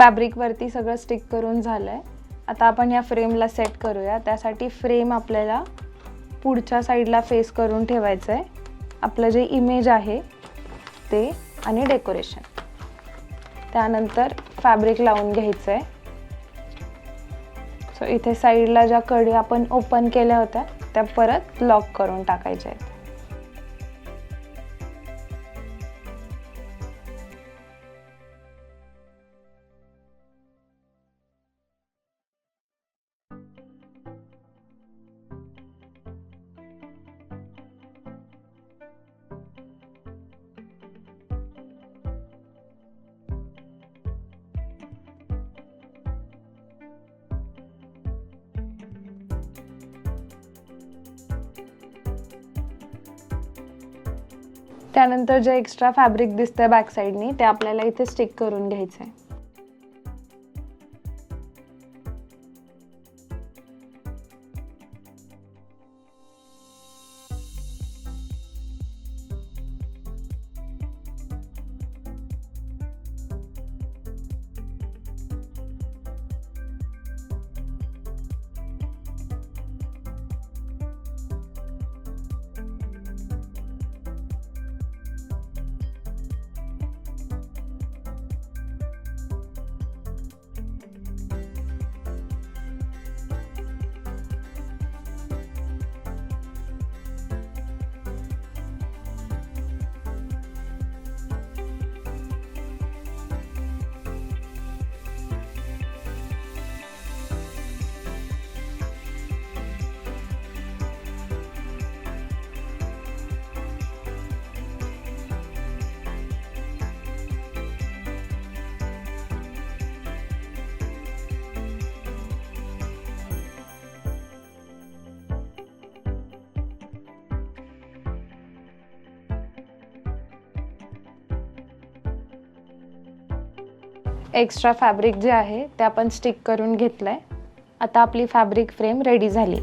फॅब्रिकवरती सगळं स्टिक करून झालं आहे. आता आपण या फ्रेमला सेट करूया. त्यासाठी फ्रेम आपल्याला पुढच्या साईडला फेस करून ठेवायचं आहे. आपलं जे इमेज आहे ते आणि डेकोरेशन. त्यानंतर फॅब्रिक लावून घ्यायचं आहे. सो इथे साईडला ज्या कडी आपण ओपन केल्या होत्या त्या परत लॉक करून टाकायच्या आहेत. त्यानंतर जे एक्स्ट्रा फॅब्रिक दिसतंय बॅक साईडनी ते आपल्याला इथे स्टिक करून घ्यायचं आहे. एक्स्ट्रा फॅब्रिक जे आहे ते आपण स्टिक करून घेतलंय. आता आपली फॅब्रिक फ्रेम रेडी झाली.